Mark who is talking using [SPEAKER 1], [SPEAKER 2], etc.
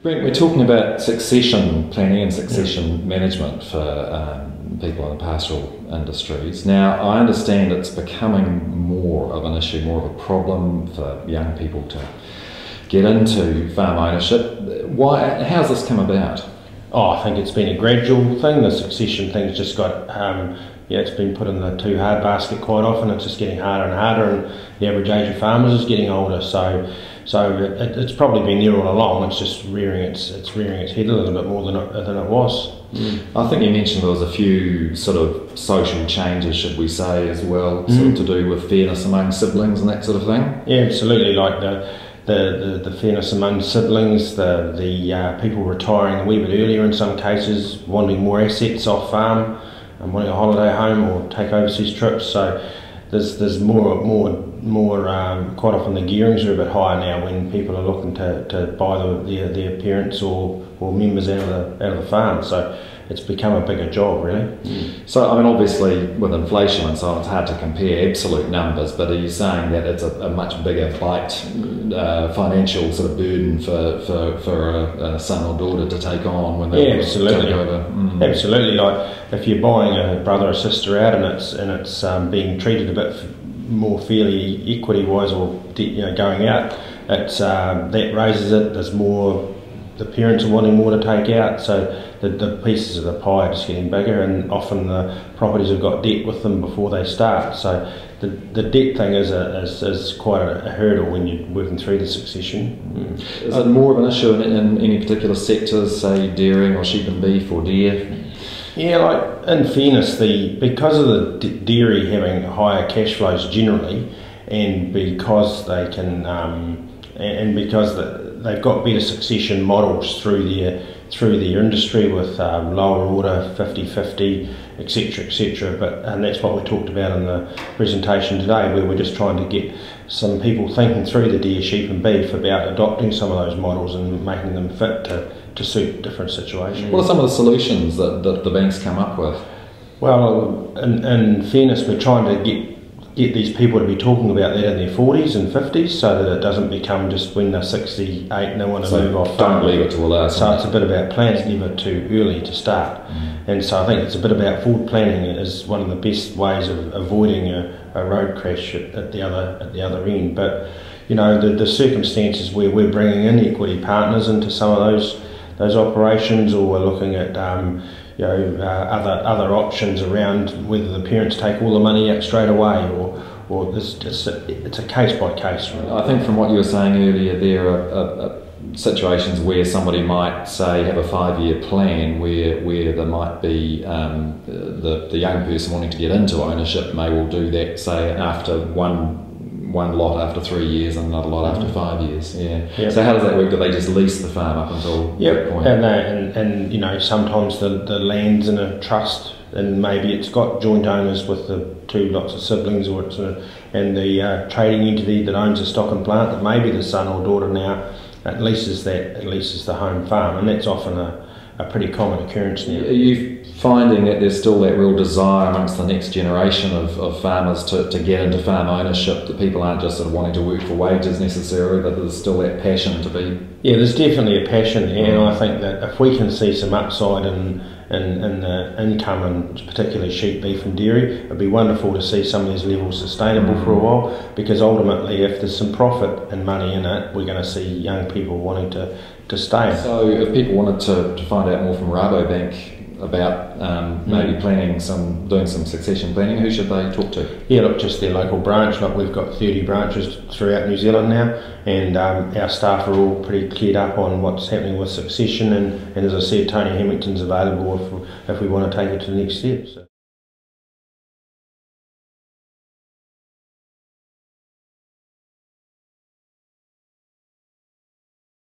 [SPEAKER 1] Brent, we're talking about succession planning and succession management for people in the pastoral industries. Now, I understand it's becoming more of an issue, more of a problem for young people to get into farm ownership. How's this come about?
[SPEAKER 2] Oh, I think it's been a gradual thing. The succession thing's just got, it's been put in the too hard basket quite often. It's just getting harder and harder, and the average age of farmers is getting older. So it's probably been there all along. It's just rearing its head a little bit more than it was.
[SPEAKER 1] I think you mentioned there was a few sort of social changes, should we say, as well, sort of to do with fairness among siblings and that sort of thing.
[SPEAKER 2] Yeah, absolutely. Like the fairness among siblings, the people retiring a wee bit earlier in some cases, wanting more assets off farm and wanting a holiday home or take overseas trips. So there's more quite often the gearings are a bit higher now when people are looking to buy their parents or members out of the farm. So it's become a bigger job, really.
[SPEAKER 1] So, I mean, obviously with inflation and so on, it's hard to compare absolute numbers, but are you saying that it's a much bigger financial sort of burden for a son or daughter to take on when they
[SPEAKER 2] absolutely.
[SPEAKER 1] take over?
[SPEAKER 2] Absolutely. Like if you're buying a brother or sister out and it's being treated a bit more fairly equity-wise or going out, it's that raises it. There's more. The parents are wanting more to take out, so the pieces of the pie are just getting bigger, and often the properties have got debt with them before they start. So the debt thing is quite a hurdle when you're working through the succession.
[SPEAKER 1] Is it more of an issue in any particular sectors, say dairying or sheep and beef or deer?
[SPEAKER 2] Yeah, like in fairness, because of the dairy having higher cash flows generally, and because they can they've got better succession models through their industry with lower order, 50-50, etc. And that's what we talked about in the presentation today, where we're just trying to get some people thinking through the deer, sheep and beef about adopting some of those models and making them fit to suit different situations.
[SPEAKER 1] What are some of the solutions that the banks come up with?
[SPEAKER 2] Well, in fairness, we're trying to get these people to be talking about that in their 40s and 50s, so that it doesn't become just when they're 68 and they want to move off.
[SPEAKER 1] Don't leave it to all that.
[SPEAKER 2] So it's a bit about planning, never too early to start. And so I think it's a bit about forward planning is one of the best ways of avoiding a road crash at the other end. But the circumstances where we're bringing in equity partners into some of those operations, or we're looking at other options around whether the parents take all the money out straight away, or it's a case by case. Really.
[SPEAKER 1] I think from what you were saying earlier, there are situations where somebody might say have a 5-year plan where there might be the young person wanting to get into ownership may well do that, say after one lot after 3 years and another lot after 5 years. Yeah. So how does that work? Do they just lease the farm up until that point?
[SPEAKER 2] And sometimes the land's in a trust, and maybe it's got joint owners with the two lots of siblings, or it's and the trading entity that owns the stock and plant, that maybe the son or daughter now leases the home farm, and that's often a pretty common occurrence now.
[SPEAKER 1] Are you finding that there's still that real desire amongst the next generation of farmers to get into farm ownership, that people aren't just sort of wanting to work for wages necessarily, that there's still that passion to be?
[SPEAKER 2] Yeah, there's definitely a passion, and I think that if we can see some upside in the income, and particularly sheep, beef and dairy, it'd be wonderful to see some of these levels sustainable for a while, because ultimately if there's some profit and money in it, we're going to see young people wanting to stay.
[SPEAKER 1] So if people wanted to find out more from Rabobank about maybe doing some succession planning, who should they talk to?
[SPEAKER 2] Yeah, look, just their local branch. Like we've got 30 branches throughout New Zealand now, and our staff are all pretty cleared up on what's happening with succession, and as I said, Tony Hemington's available if we want to take it to the next step. So.